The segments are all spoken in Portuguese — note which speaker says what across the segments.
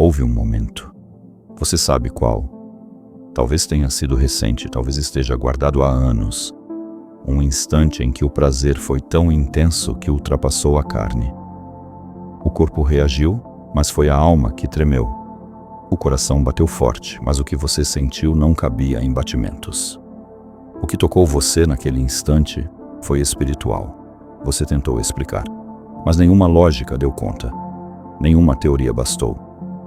Speaker 1: Houve um momento. Você sabe qual? Talvez tenha sido recente, talvez esteja guardado há anos. Um instante em que o prazer foi tão intenso que ultrapassou a carne. O corpo reagiu, mas foi a alma que tremeu. O coração bateu forte, mas o que você sentiu não cabia em batimentos. O que tocou você naquele instante foi espiritual. Você tentou explicar, mas nenhuma lógica deu conta. Nenhuma teoria bastou,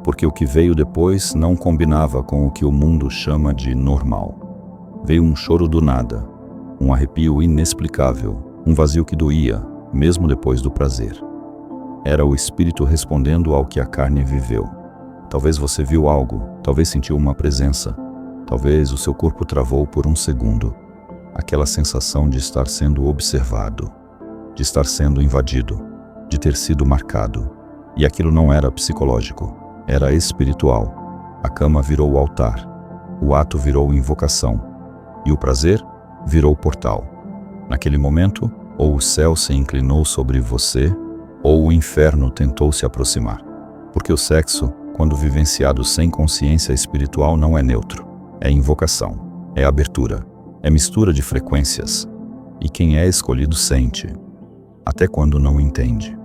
Speaker 1: porque o que veio depois não combinava com o que o mundo chama de normal. Veio um choro do nada, um arrepio inexplicável, um vazio que doía, mesmo depois do prazer. Era o espírito respondendo ao que a carne viveu. Talvez você viu algo, talvez sentiu uma presença, talvez o seu corpo travou por um segundo. Aquela sensação de estar sendo observado, de estar sendo invadido, de ter sido marcado. E aquilo não era psicológico, era espiritual. A cama virou altar, o ato virou invocação, e o prazer virou portal. Naquele momento, ou o céu se inclinou sobre você, ou o inferno tentou se aproximar. Porque o sexo, quando vivenciado sem consciência espiritual, não é neutro. É invocação, é abertura, é mistura de frequências. E quem é escolhido sente, até quando não entende.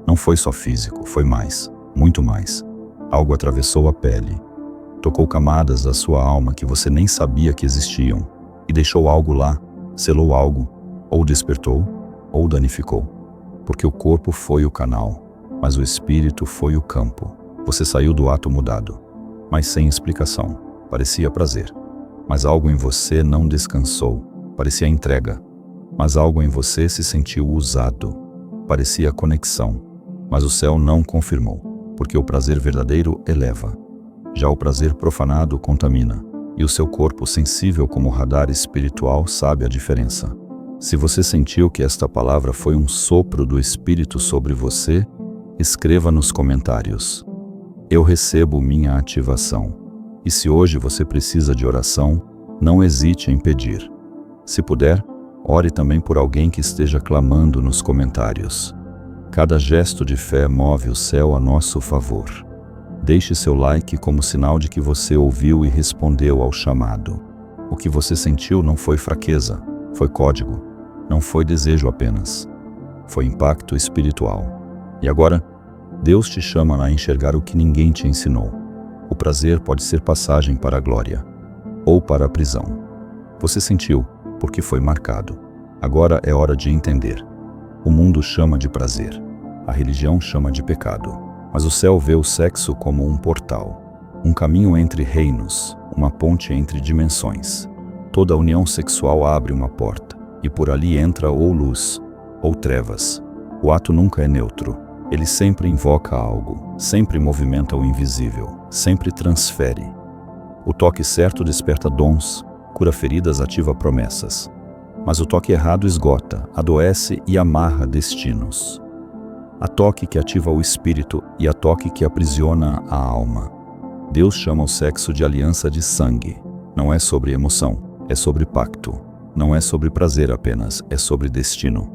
Speaker 1: Não foi só físico, foi mais, muito mais. Algo atravessou a pele, tocou camadas da sua alma que você nem sabia que existiam, e deixou algo lá, selou algo, ou despertou, ou danificou. Porque o corpo foi o canal, mas o espírito foi o campo. Você saiu do ato mudado, mas sem explicação. Parecia prazer, mas algo em você não descansou. Parecia entrega, mas algo em você se sentiu usado. Parecia conexão, mas o céu não confirmou, porque o prazer verdadeiro eleva. Já o prazer profanado contamina, e o seu corpo sensível como radar espiritual sabe a diferença. Se você sentiu que esta palavra foi um sopro do Espírito sobre você, escreva nos comentários. Eu recebo minha ativação. E se hoje você precisa de oração, não hesite em pedir. Se puder, ore também por alguém que esteja clamando nos comentários. Cada gesto de fé move o céu a nosso favor. Deixe seu like como sinal de que você ouviu e respondeu ao chamado. O que você sentiu não foi fraqueza, foi código. Não foi desejo apenas, foi impacto espiritual. E agora, Deus te chama a enxergar o que ninguém te ensinou. O prazer pode ser passagem para a glória, ou para a prisão. Você sentiu, porque foi marcado. Agora é hora de entender. O mundo chama de prazer, a religião chama de pecado, mas o céu vê o sexo como um portal, um caminho entre reinos, uma ponte entre dimensões. Toda união sexual abre uma porta, e por ali entra ou luz, ou trevas. O ato nunca é neutro. Ele sempre invoca algo, sempre movimenta o invisível, sempre transfere. O toque certo desperta dons, cura feridas, ativa promessas. Mas o toque errado esgota, adoece e amarra destinos. Há toque que ativa o espírito e há toque que aprisiona a alma. Deus chama o sexo de aliança de sangue. Não é sobre emoção, é sobre pacto. Não é sobre prazer apenas, é sobre destino.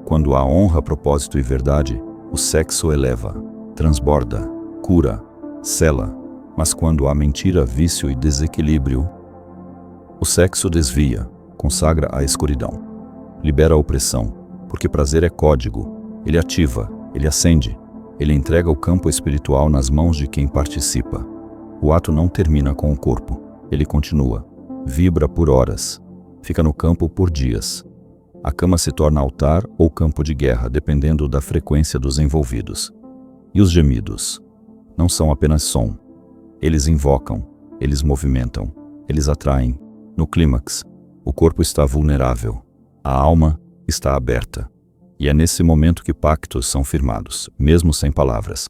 Speaker 1: Quando há honra, propósito e verdade, o sexo eleva, transborda, cura, sela. Mas quando há mentira, vício e desequilíbrio, o sexo desvia, consagra a escuridão, libera a opressão, porque prazer é código, ele ativa, ele acende, ele entrega o campo espiritual nas mãos de quem participa. O ato não termina com o corpo, ele continua, vibra por horas, fica no campo por dias. A cama se torna altar ou campo de guerra, dependendo da frequência dos envolvidos. E os gemidos não são apenas som. Eles invocam, eles movimentam, eles atraem. No clímax, o corpo está vulnerável, a alma está aberta. E é nesse momento que pactos são firmados, mesmo sem palavras.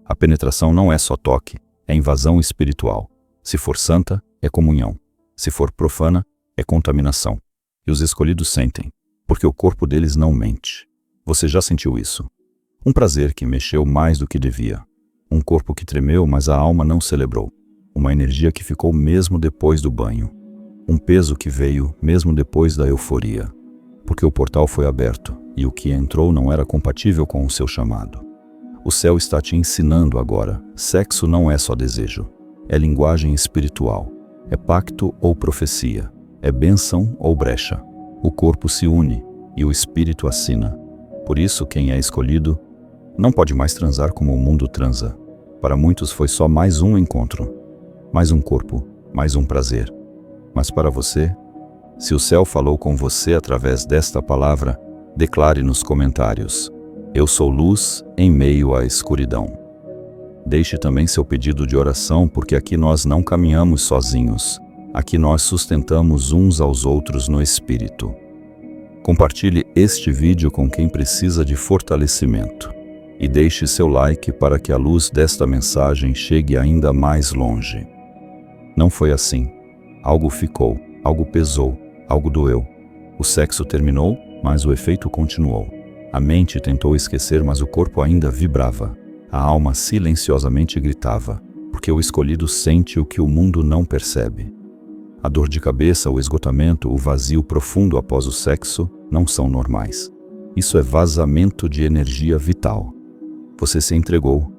Speaker 1: A penetração não é só toque, é invasão espiritual. Se for santa, é comunhão. Se for profana, é contaminação. E os escolhidos sentem, porque o corpo deles não mente. Você já sentiu isso? Um prazer que mexeu mais do que devia. Um corpo que tremeu, mas a alma não celebrou. Uma energia que ficou mesmo depois do banho. Um peso que veio mesmo depois da euforia. Porque o portal foi aberto, e o que entrou não era compatível com o seu chamado. O céu está te ensinando agora. Sexo não é só desejo. É linguagem espiritual. É pacto ou profecia. É bênção ou brecha. O corpo se une e o espírito assina. Por isso, quem é escolhido não pode mais transar como o mundo transa. Para muitos foi só mais um encontro, mais um corpo, mais um prazer. Mas para você, se o céu falou com você através desta palavra, declare nos comentários: eu sou luz em meio à escuridão. Deixe também seu pedido de oração, porque aqui nós não caminhamos sozinhos. Aqui nós sustentamos uns aos outros no Espírito. Compartilhe este vídeo com quem precisa de fortalecimento. E deixe seu like para que a luz desta mensagem chegue ainda mais longe. Não foi assim. Algo ficou, algo pesou, algo doeu. O sexo terminou, mas o efeito continuou. A mente tentou esquecer, mas o corpo ainda vibrava. A alma silenciosamente gritava, porque o escolhido sente o que o mundo não percebe. A dor de cabeça, o esgotamento, o vazio profundo após o sexo não são normais. Isso é vazamento de energia vital. Você se entregou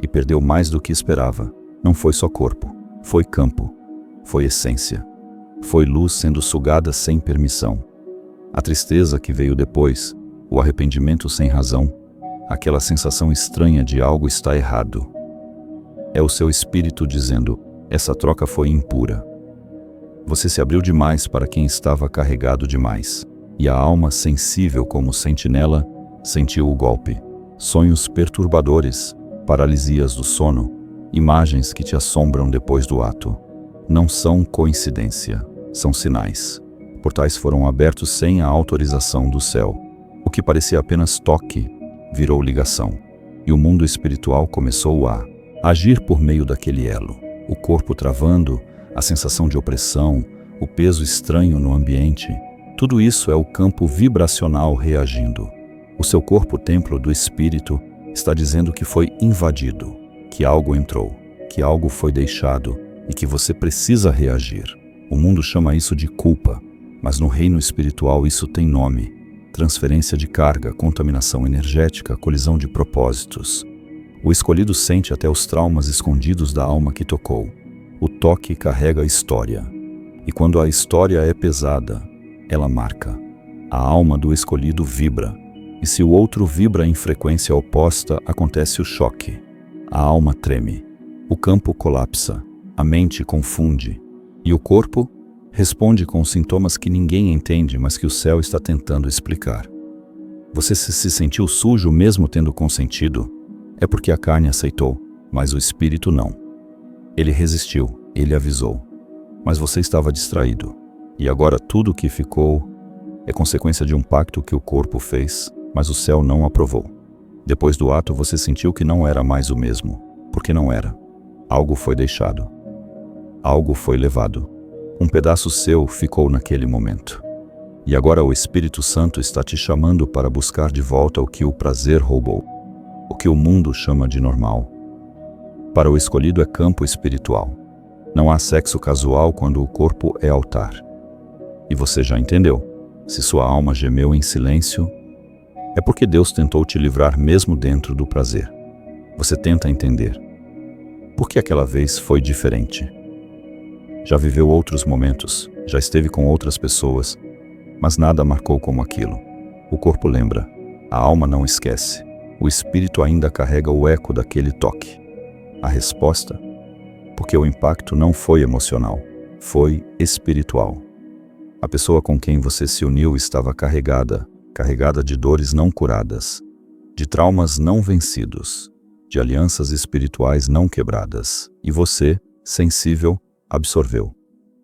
Speaker 1: e perdeu mais do que esperava. Não foi só corpo, foi campo, foi essência. Foi luz sendo sugada sem permissão. A tristeza que veio depois, o arrependimento sem razão, aquela sensação estranha de algo está errado. É o seu espírito dizendo: essa troca foi impura. Você se abriu demais para quem estava carregado demais. E a alma sensível como sentinela sentiu o golpe. Sonhos perturbadores, paralisias do sono, imagens que te assombram depois do ato. Não são coincidência, são sinais. Portais foram abertos sem a autorização do céu. O que parecia apenas toque virou ligação. E o mundo espiritual começou a agir por meio daquele elo. O corpo travando, a sensação de opressão, o peso estranho no ambiente. Tudo isso é o campo vibracional reagindo. O seu corpo, templo do espírito, está dizendo que foi invadido, que algo entrou, que algo foi deixado e que você precisa reagir. O mundo chama isso de culpa, mas no reino espiritual isso tem nome: transferência de carga, contaminação energética, colisão de propósitos. O escolhido sente até os traumas escondidos da alma que tocou. O toque carrega a história. E quando a história é pesada, ela marca. A alma do escolhido vibra. E se o outro vibra em frequência oposta, acontece o choque. A alma treme. O campo colapsa. A mente confunde. E o corpo responde com sintomas que ninguém entende, mas que o céu está tentando explicar. Você se sentiu sujo mesmo tendo consentido? É porque a carne aceitou, mas o espírito não. Ele resistiu, ele avisou. Mas você estava distraído. E agora tudo o que ficou é consequência de um pacto que o corpo fez, mas o céu não aprovou. Depois do ato você sentiu que não era mais o mesmo, porque não era. Algo foi deixado. Algo foi levado. Um pedaço seu ficou naquele momento. E agora o Espírito Santo está te chamando para buscar de volta o que o prazer roubou, o que o mundo chama de normal. Para o escolhido é campo espiritual. Não há sexo casual quando o corpo é altar. E você já entendeu. Se sua alma gemeu em silêncio, é porque Deus tentou te livrar mesmo dentro do prazer. Você tenta entender. Por que aquela vez foi diferente? Já viveu outros momentos, já esteve com outras pessoas, mas nada marcou como aquilo. O corpo lembra, a alma não esquece. O espírito ainda carrega o eco daquele toque. A resposta? Porque o impacto não foi emocional, foi espiritual. A pessoa com quem você se uniu estava carregada de dores não curadas, de traumas não vencidos, de alianças espirituais não quebradas. E você, sensível, absorveu.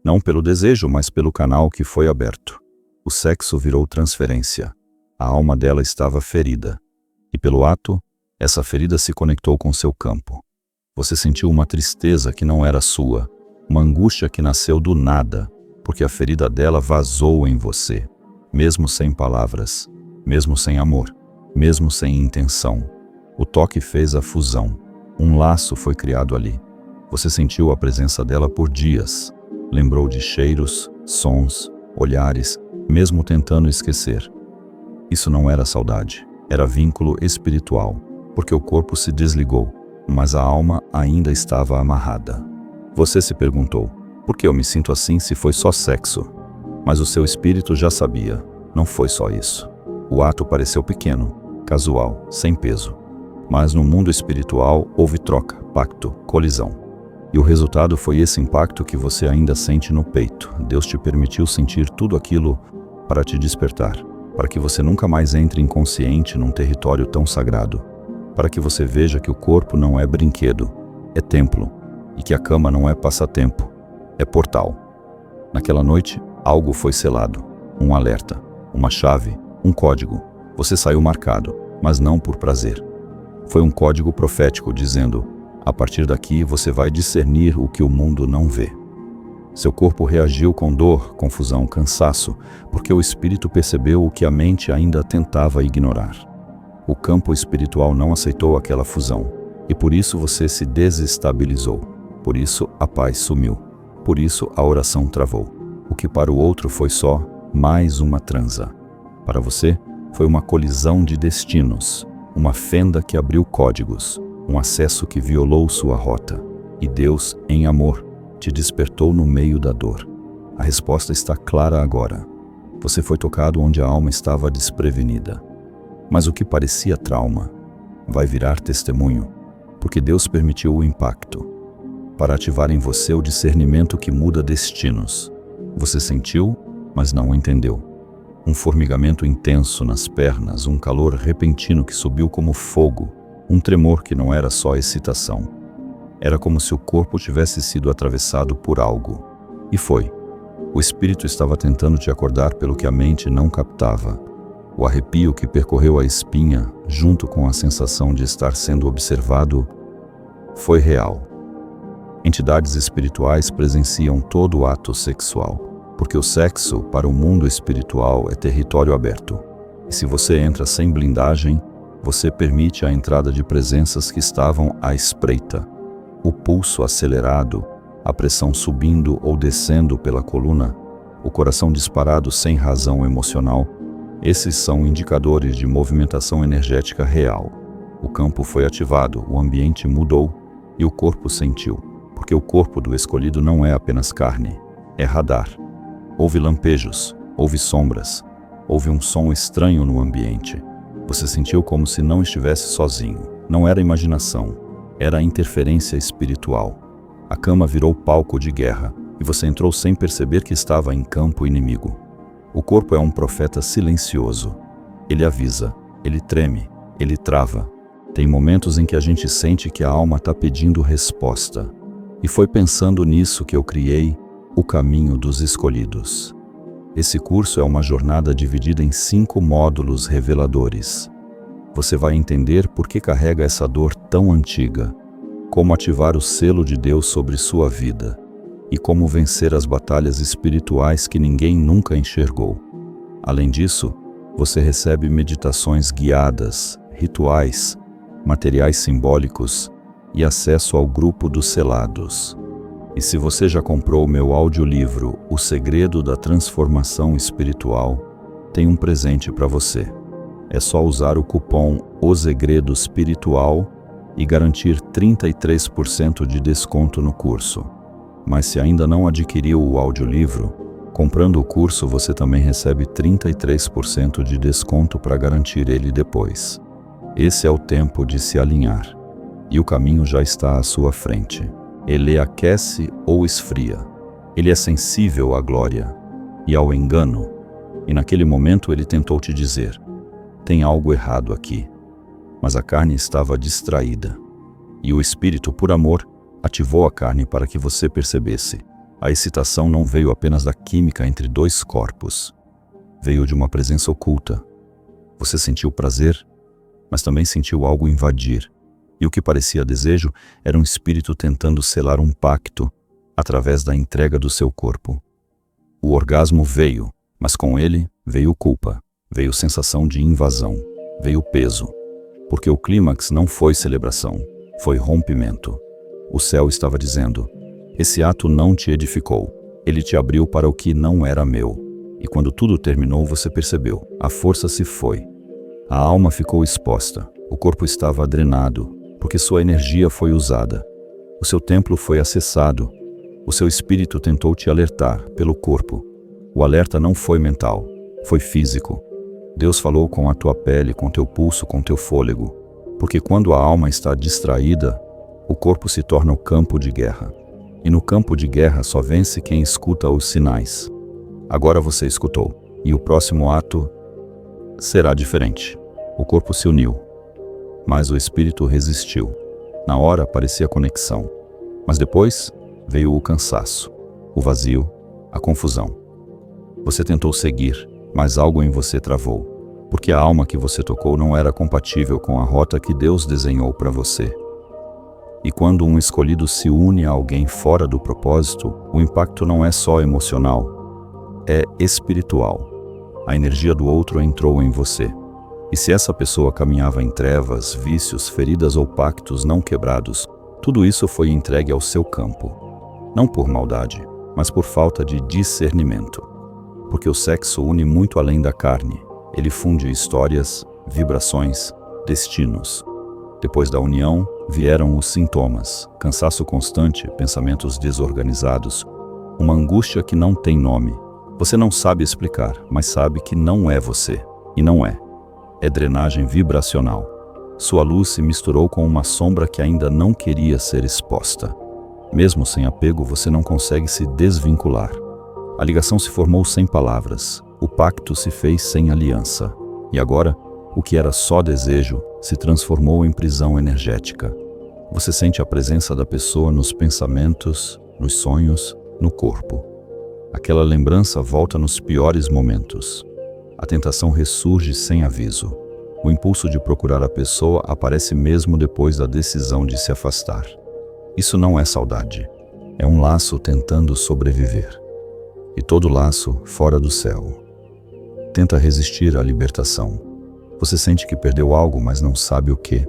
Speaker 1: Não pelo desejo, mas pelo canal que foi aberto. O sexo virou transferência. A alma dela estava ferida. E pelo ato, essa ferida se conectou com seu campo. Você sentiu uma tristeza que não era sua, uma angústia que nasceu do nada, porque a ferida dela vazou em você, mesmo sem palavras, mesmo sem amor, mesmo sem intenção. O toque fez a fusão. Um laço foi criado ali. Você sentiu a presença dela por dias. Lembrou de cheiros, sons, olhares, mesmo tentando esquecer. Isso não era saudade, era vínculo espiritual. porque o corpo se desligou, mas a alma ainda estava amarrada. Você se perguntou, por que eu me sinto assim se foi só sexo? Mas o seu espírito já sabia, não foi só isso. O ato pareceu pequeno, casual, sem peso. Mas no mundo espiritual houve troca, pacto, colisão. E o resultado foi esse impacto que você ainda sente no peito. Deus te permitiu sentir tudo aquilo para te despertar, para que você nunca mais entre inconsciente num território tão sagrado, para que você veja que o corpo não é brinquedo, é templo, e que a cama não é passatempo, é portal. Naquela noite, algo foi selado, um alerta, uma chave, um código. Você saiu marcado, mas não por prazer. Foi um código profético dizendo: a partir daqui você vai discernir o que o mundo não vê. Seu corpo reagiu com dor, confusão, cansaço, porque o espírito percebeu o que a mente ainda tentava ignorar. O campo espiritual não aceitou aquela fusão, e por isso você se desestabilizou. Por isso a paz sumiu. Por isso a oração travou. O que para o outro foi só mais uma transa, para você foi uma colisão de destinos, uma fenda que abriu códigos, um acesso que violou sua rota. E Deus, em amor, te despertou no meio da dor. A resposta está clara agora. Você foi tocado onde a alma estava desprevenida. Mas o que parecia trauma vai virar testemunho, porque Deus permitiu o impacto para ativar em você o discernimento que muda destinos. Você sentiu, mas não entendeu. Um formigamento intenso nas pernas, um calor repentino que subiu como fogo, um tremor que não era só excitação. Era como se o corpo tivesse sido atravessado por algo. E foi. O espírito estava tentando te acordar pelo que a mente não captava. O arrepio que percorreu a espinha, junto com a sensação de estar sendo observado, foi real. Entidades espirituais presenciam todo o ato sexual, porque o sexo, para o mundo espiritual, é território aberto. E se você entra sem blindagem, você permite a entrada de presenças que estavam à espreita. O pulso acelerado, a pressão subindo ou descendo pela coluna, o coração disparado sem razão emocional, esses são indicadores de movimentação energética real. O campo foi ativado, o ambiente mudou e o corpo sentiu. Porque o corpo do escolhido não é apenas carne, é radar. Houve lampejos, houve sombras, houve um som estranho no ambiente. Você sentiu como se não estivesse sozinho. Não era imaginação, era a interferência espiritual. A cama virou palco de guerra e você entrou sem perceber que estava em campo inimigo. O corpo é um profeta silencioso. Ele avisa, ele treme, ele trava. Tem momentos em que a gente sente que a alma está pedindo resposta. E foi pensando nisso que eu criei o Caminho dos Escolhidos. Esse curso é uma jornada dividida em 5 módulos reveladores. Você vai entender por que carrega essa dor tão antiga, como ativar o selo de Deus sobre sua vida e como vencer as batalhas espirituais que ninguém nunca enxergou. Além disso, você recebe meditações guiadas, rituais, materiais simbólicos e acesso ao grupo dos selados. E se você já comprou o meu audiolivro O Segredo da Transformação Espiritual, tem um presente para você. É só usar o cupom O Segredo Espiritual e garantir 33% de desconto no curso. Mas se ainda não adquiriu o audiolivro, comprando o curso você também recebe 33% de desconto para garantir ele depois. Esse é o tempo de se alinhar. E o caminho já está à sua frente. Ele aquece ou esfria. Ele é sensível à glória e ao engano. E naquele momento ele tentou te dizer: tem algo errado aqui. Mas a carne estava distraída. E o espírito, por amor, ativou a carne para que você percebesse. A excitação não veio apenas da química entre 2 corpos. Veio de uma presença oculta. Você sentiu prazer, mas também sentiu algo invadir. E o que parecia desejo era um espírito tentando selar um pacto através da entrega do seu corpo. O orgasmo veio, mas com ele veio culpa, veio sensação de invasão, veio peso. Porque o clímax não foi celebração, foi rompimento. O céu estava dizendo: esse ato não te edificou, ele te abriu para o que não era meu. E quando tudo terminou, você percebeu, a força se foi. A alma ficou exposta. O corpo estava drenado, porque sua energia foi usada. O seu templo foi acessado. O seu espírito tentou te alertar pelo corpo. O alerta não foi mental, foi físico. Deus falou com a tua pele, com teu pulso, com teu fôlego. Porque quando a alma está distraída, o corpo se torna o campo de guerra. E no campo de guerra só vence quem escuta os sinais. Agora você escutou, e o próximo ato será diferente. O corpo se uniu, mas o espírito resistiu. Na hora parecia conexão, mas depois veio o cansaço, o vazio, a confusão. Você tentou seguir, mas algo em você travou, porque a alma que você tocou não era compatível com a rota que Deus desenhou para você. E quando um escolhido se une a alguém fora do propósito, o impacto não é só emocional, é espiritual. A energia do outro entrou em você. E se essa pessoa caminhava em trevas, vícios, feridas ou pactos não quebrados, tudo isso foi entregue ao seu campo. Não por maldade, mas por falta de discernimento. Porque o sexo une muito além da carne. Ele funde histórias, vibrações, destinos. Depois da união, vieram os sintomas, cansaço constante, pensamentos desorganizados, uma angústia que não tem nome. Você não sabe explicar, mas sabe que não é você. E não é. É drenagem vibracional. Sua luz se misturou com uma sombra que ainda não queria ser exposta. Mesmo sem apego, você não consegue se desvincular. A ligação se formou sem palavras. O pacto se fez sem aliança. E agora, o que era só desejo se transformou em prisão energética. Você sente a presença da pessoa nos pensamentos, nos sonhos, no corpo. Aquela lembrança volta nos piores momentos. A tentação ressurge sem aviso. O impulso de procurar a pessoa aparece mesmo depois da decisão de se afastar. Isso não é saudade. É um laço tentando sobreviver. E todo laço fora do céu tenta resistir à libertação. Você sente que perdeu algo, mas não sabe o que.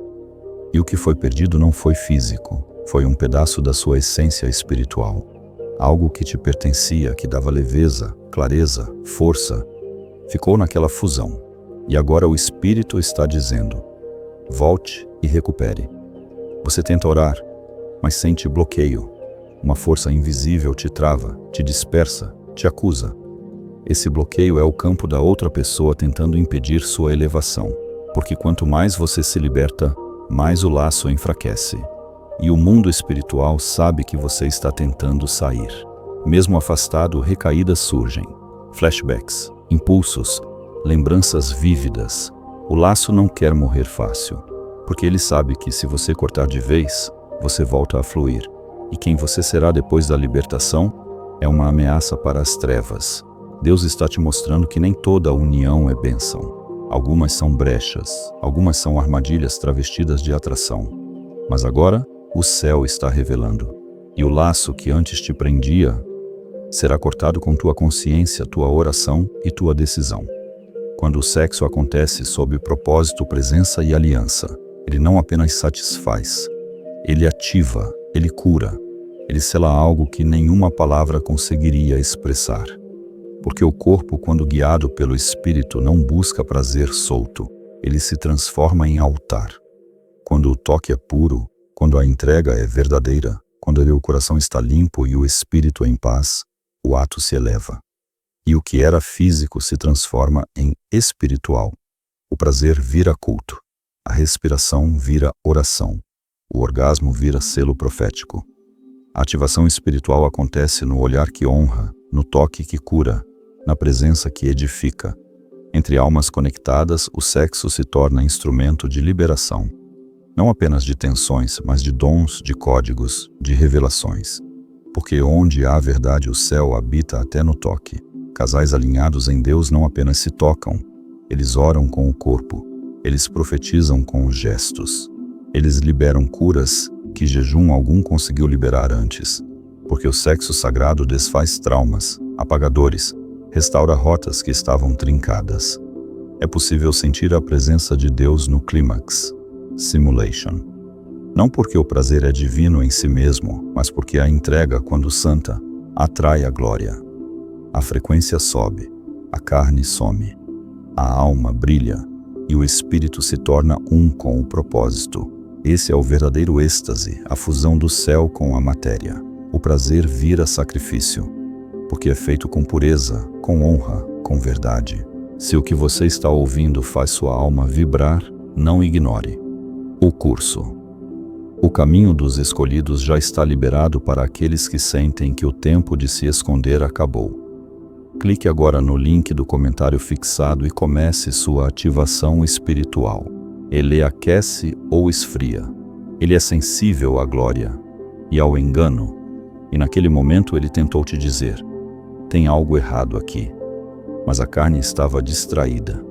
Speaker 1: E o que foi perdido não foi físico. Foi um pedaço da sua essência espiritual. Algo que te pertencia, que dava leveza, clareza, força. Ficou naquela fusão, e agora o Espírito está dizendo, volte e recupere. Você tenta orar, mas sente bloqueio. Uma força invisível te trava, te dispersa, te acusa. Esse bloqueio é o campo da outra pessoa tentando impedir sua elevação, porque quanto mais você se liberta, mais o laço enfraquece. E o mundo espiritual sabe que você está tentando sair. Mesmo afastado, recaídas surgem, flashbacks, impulsos, lembranças vívidas. O laço não quer morrer fácil, porque ele sabe que se você cortar de vez, você volta a fluir. E quem você será depois da libertação é uma ameaça para as trevas. Deus está te mostrando que nem toda união é bênção. Algumas são brechas, algumas são armadilhas travestidas de atração. Mas agora, o céu está revelando. E o laço que antes te prendia será cortado com tua consciência, tua oração e tua decisão. Quando o sexo acontece sob propósito, presença e aliança, ele não apenas satisfaz, ele ativa, ele cura, ele sela algo que nenhuma palavra conseguiria expressar. Porque o corpo, quando guiado pelo Espírito, não busca prazer solto, ele se transforma em altar. Quando o toque é puro, quando a entrega é verdadeira, quando o coração está limpo e o espírito em paz, o ato se eleva. E o que era físico se transforma em espiritual. O prazer vira culto. A respiração vira oração. O orgasmo vira selo profético. A ativação espiritual acontece no olhar que honra, no toque que cura, na presença que edifica. Entre almas conectadas, o sexo se torna instrumento de liberação. Não apenas de tensões, mas de dons, de códigos, de revelações. Porque onde há verdade, o céu habita até no toque. Casais alinhados em Deus não apenas se tocam, eles oram com o corpo, eles profetizam com os gestos. Eles liberam curas que jejum algum conseguiu liberar antes. Porque o sexo sagrado desfaz traumas, apagadores, restaura rotas que estavam trincadas. É possível sentir a presença de Deus no clímax, simulation. Não porque o prazer é divino em si mesmo, mas porque a entrega, quando santa, atrai a glória. A frequência sobe, a carne some, a alma brilha, e o espírito se torna um com o propósito. Esse é o verdadeiro êxtase, a fusão do céu com a matéria. O prazer vira sacrifício, porque é feito com pureza, com honra, com verdade. Se o que você está ouvindo faz sua alma vibrar, não ignore. O curso. O caminho dos escolhidos já está liberado para aqueles que sentem que o tempo de se esconder acabou. Clique agora no link do comentário fixado e comece sua ativação espiritual. Ele aquece ou esfria. Ele é sensível à glória e ao engano. E naquele momento ele tentou te dizer: tem algo errado aqui. Mas a carne estava distraída.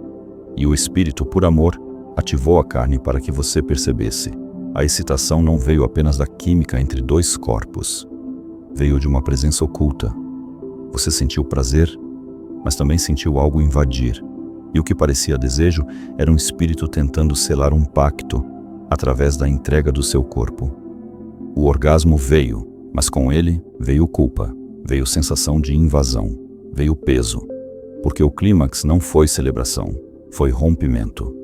Speaker 1: E o espírito, por amor, ativou a carne para que você percebesse. A excitação não veio apenas da química entre dois corpos. Veio de uma presença oculta. Você sentiu prazer, mas também sentiu algo invadir. E o que parecia desejo era um espírito tentando selar um pacto através da entrega do seu corpo. O orgasmo veio, mas com ele veio culpa, veio sensação de invasão, veio peso. Porque o clímax não foi celebração, foi rompimento.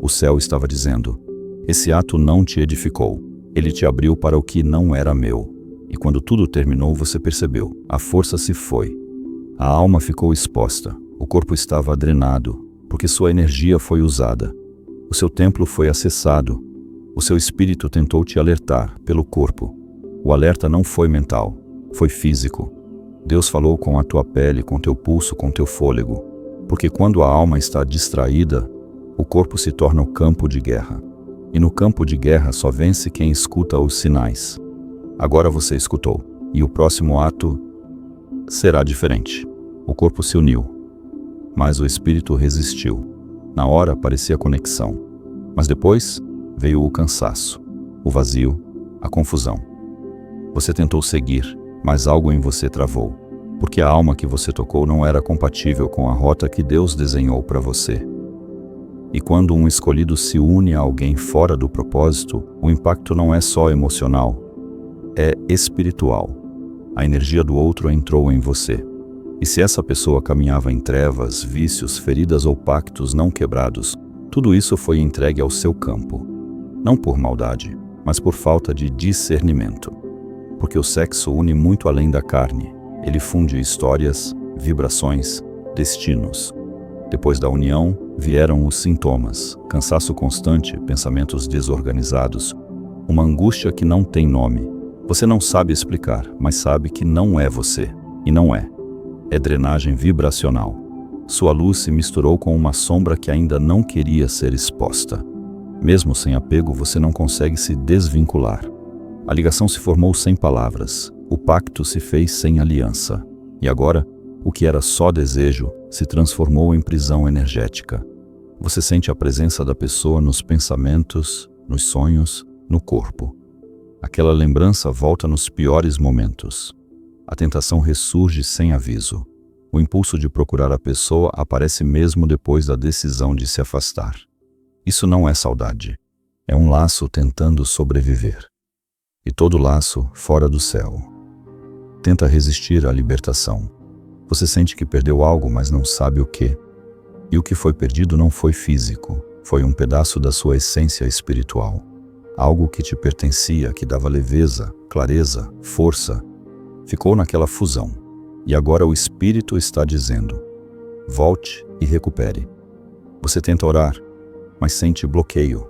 Speaker 1: O céu estava dizendo: esse ato não te edificou, ele te abriu para o que não era meu. E quando tudo terminou, você percebeu, a força se foi. A alma ficou exposta, o corpo estava drenado, porque sua energia foi usada. O seu templo foi acessado. O seu espírito tentou te alertar pelo corpo. O alerta não foi mental, foi físico. Deus falou com a tua pele, com teu pulso, com teu fôlego. Porque quando a alma está distraída, o corpo se torna o campo de guerra. E no campo de guerra só vence quem escuta os sinais. Agora você escutou, e o próximo ato será diferente. O corpo se uniu, mas o espírito resistiu. Na hora parecia conexão, mas depois veio o cansaço, o vazio, a confusão. Você tentou seguir, mas algo em você travou, porque a alma que você tocou não era compatível com a rota que Deus desenhou para você. E quando um escolhido se une a alguém fora do propósito, o impacto não é só emocional, é espiritual. A energia do outro entrou em você. E se essa pessoa caminhava em trevas, vícios, feridas ou pactos não quebrados, tudo isso foi entregue ao seu campo. Não por maldade, mas por falta de discernimento. Porque o sexo une muito além da carne. Ele funde histórias, vibrações, destinos. Depois da união, vieram os sintomas: cansaço constante, pensamentos desorganizados, uma angústia que não tem nome. Você não sabe explicar, mas sabe que não é você. E não é. É drenagem vibracional. Sua luz se misturou com uma sombra que ainda não queria ser exposta. Mesmo sem apego, você não consegue se desvincular. A ligação se formou sem palavras. O pacto se fez sem aliança. E agora, o que era só desejo se transformou em prisão energética. Você sente a presença da pessoa nos pensamentos, nos sonhos, no corpo. Aquela lembrança volta nos piores momentos. A tentação ressurge sem aviso. O impulso de procurar a pessoa aparece mesmo depois da decisão de se afastar. Isso não é saudade. É um laço tentando sobreviver. E todo laço fora do céu tenta resistir à libertação. Você sente que perdeu algo, mas não sabe o que. E o que foi perdido não foi físico, foi um pedaço da sua essência espiritual. Algo que te pertencia, que dava leveza, clareza, força. Ficou naquela fusão. E agora o espírito está dizendo: volte e recupere. Você tenta orar, mas sente bloqueio.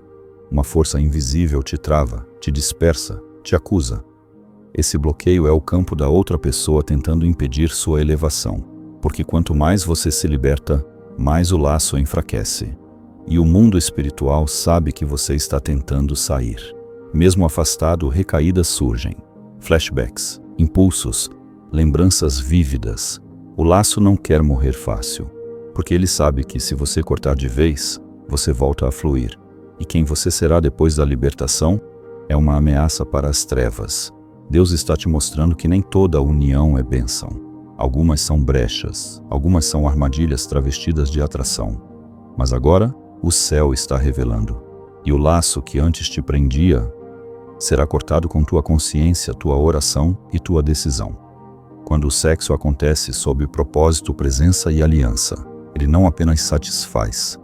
Speaker 1: Uma força invisível te trava, te dispersa, te acusa. Esse bloqueio é o campo da outra pessoa tentando impedir sua elevação. Porque quanto mais você se liberta, mais o laço enfraquece. E o mundo espiritual sabe que você está tentando sair. Mesmo afastado, recaídas surgem. Flashbacks, impulsos, lembranças vívidas. O laço não quer morrer fácil, porque ele sabe que se você cortar de vez, você volta a fluir. E quem você será depois da libertação é uma ameaça para as trevas. Deus está te mostrando que nem toda união é bênção. Algumas são brechas, algumas são armadilhas travestidas de atração. Mas agora, o céu está revelando. E o laço que antes te prendia será cortado com tua consciência, tua oração e tua decisão. Quando o sexo acontece sob propósito, presença e aliança, ele não apenas satisfaz,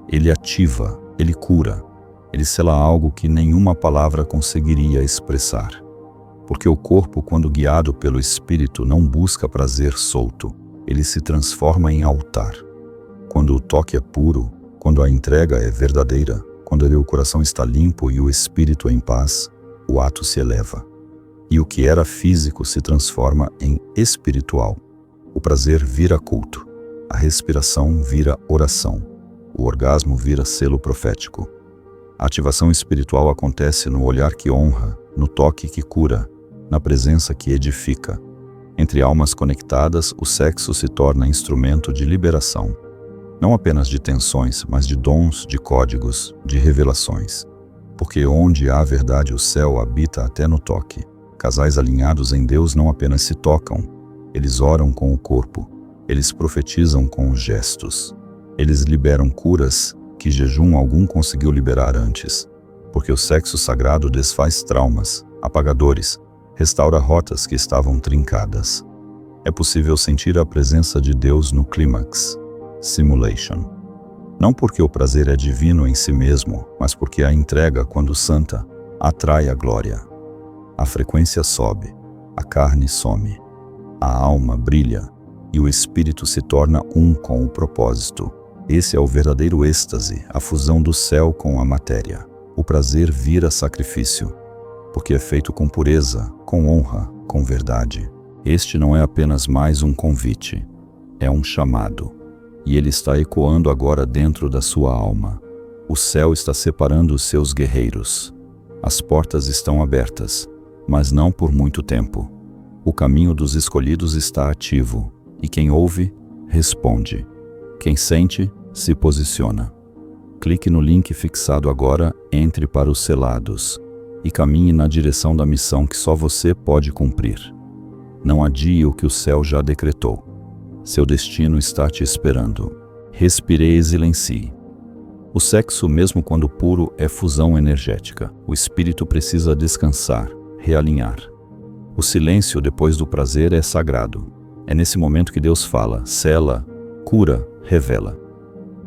Speaker 1: Ele ativa, ele cura, ele sela algo que nenhuma palavra conseguiria expressar. Porque o corpo, quando guiado pelo Espírito, não busca prazer solto, ele se transforma em altar. Quando o toque é puro, quando a entrega é verdadeira, quando o coração está limpo e o espírito em paz, o ato se eleva. E o que era físico se transforma em espiritual. O prazer vira culto, a respiração vira oração, o orgasmo vira selo profético. A ativação espiritual acontece no olhar que honra, no toque que cura, na presença que edifica. Entre almas conectadas, o sexo se torna instrumento de liberação. Não apenas de tensões, mas de dons, de códigos, de revelações. Porque onde há verdade, o céu habita até no toque. Casais alinhados em Deus não apenas se tocam, eles oram com o corpo, eles profetizam com os gestos. Eles liberam curas que jejum algum conseguiu liberar antes. Porque o sexo sagrado desfaz traumas, apagadores, restaura rotas que estavam trincadas. É possível sentir a presença de Deus no clímax. Simulation. Não porque o prazer é divino em si mesmo, mas porque a entrega, quando santa, atrai a glória. A frequência sobe, a carne some, a alma brilha e o espírito se torna um com o propósito. Esse é o verdadeiro êxtase, a fusão do céu com a matéria. O prazer vira sacrifício, porque é feito com pureza, com honra, com verdade. Este não é apenas mais um convite, é um chamado. E ele está ecoando agora dentro da sua alma. O céu está separando os seus guerreiros. As portas estão abertas, mas não por muito tempo. O caminho dos escolhidos está ativo, e quem ouve, responde. Quem sente, se posiciona. Clique no link fixado agora, entre para os selados, e caminhe na direção da missão que só você pode cumprir. Não adie o que o céu já decretou. Seu destino está te esperando. Respire e silencie. O sexo, mesmo quando puro, é fusão energética. O espírito precisa descansar, realinhar. O silêncio depois do prazer é sagrado. É nesse momento que Deus fala, sela, cura, revela.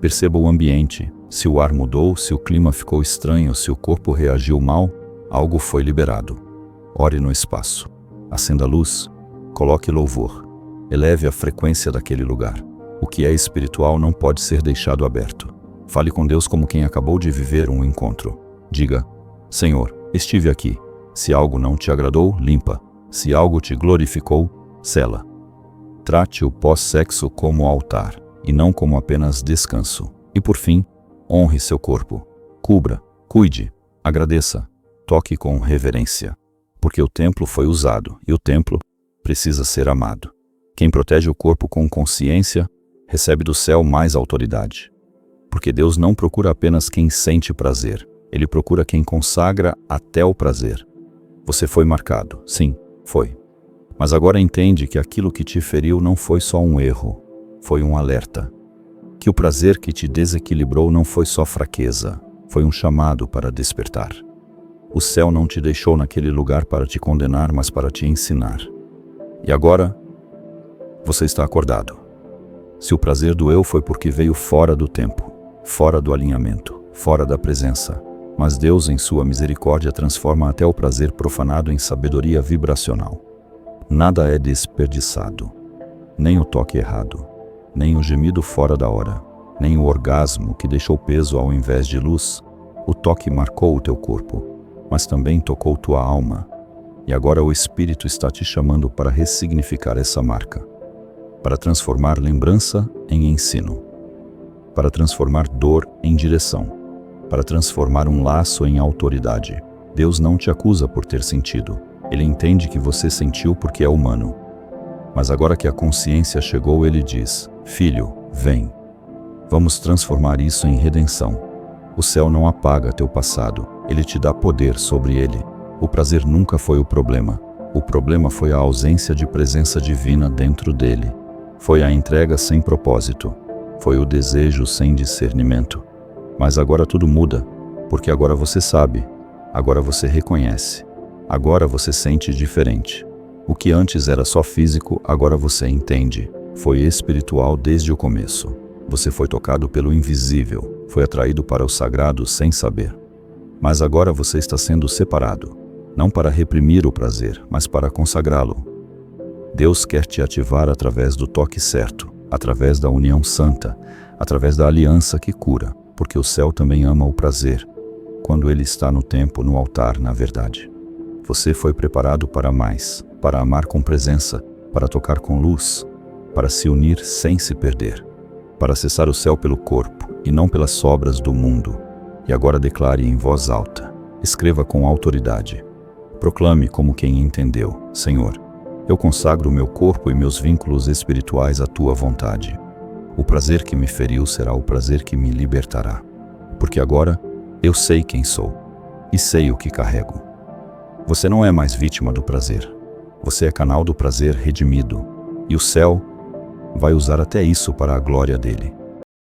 Speaker 1: Perceba o ambiente. Se o ar mudou, se o clima ficou estranho, se o corpo reagiu mal, algo foi liberado. Ore no espaço. Acenda a luz. Coloque louvor. Eleve a frequência daquele lugar. O que é espiritual não pode ser deixado aberto. Fale com Deus como quem acabou de viver um encontro. Diga, Senhor, estive aqui. Se algo não te agradou, limpa. Se algo te glorificou, sela. Trate o pós-sexo como altar, e não como apenas descanso. E por fim, honre seu corpo. Cubra, cuide, agradeça, toque com reverência. Porque o templo foi usado, e o templo precisa ser amado. Quem protege o corpo com consciência, recebe do céu mais autoridade. Porque Deus não procura apenas quem sente prazer, Ele procura quem consagra até o prazer. Você foi marcado, sim, foi. Mas agora entende que aquilo que te feriu não foi só um erro, foi um alerta. Que o prazer que te desequilibrou não foi só fraqueza, foi um chamado para despertar. O céu não te deixou naquele lugar para te condenar, mas para te ensinar. E agora, você está acordado. Se o prazer doeu foi porque veio fora do tempo, fora do alinhamento, fora da presença. Mas Deus, em sua misericórdia, transforma até o prazer profanado em sabedoria vibracional. Nada é desperdiçado. Nem o toque errado, nem o gemido fora da hora, nem o orgasmo que deixou peso ao invés de luz. O toque marcou o teu corpo, mas também tocou tua alma. E agora o Espírito está te chamando para ressignificar essa marca. Para transformar lembrança em ensino, para transformar dor em direção, para transformar um laço em autoridade. Deus não te acusa por ter sentido, Ele entende que você sentiu porque é humano. Mas agora que a consciência chegou, Ele diz, filho, vem. Vamos transformar isso em redenção. O céu não apaga teu passado, Ele te dá poder sobre ele. O prazer nunca foi o problema foi a ausência de presença divina dentro dele. Foi a entrega sem propósito, foi o desejo sem discernimento. Mas agora tudo muda, porque agora você sabe, agora você reconhece, agora você sente diferente. O que antes era só físico, agora você entende. Foi espiritual desde o começo. Você foi tocado pelo invisível, Foi atraído para o sagrado sem saber. Mas agora você está sendo separado, não para reprimir o prazer, mas para consagrá-lo. Deus quer te ativar através do toque certo, através da união santa, através da aliança que cura, porque o céu também ama o prazer, quando ele está no tempo, no altar, na verdade. Você foi preparado para mais, para amar com presença, para tocar com luz, para se unir sem se perder, para acessar o céu pelo corpo e não pelas sobras do mundo. E agora declare em voz alta, escreva com autoridade, proclame como quem entendeu: Senhor, eu consagro meu corpo e meus vínculos espirituais à tua vontade. O prazer que me feriu será o prazer que me libertará, porque agora eu sei quem sou e sei o que carrego. Você não é mais vítima do prazer, você é canal do prazer redimido, e o céu vai usar até isso para a glória dele.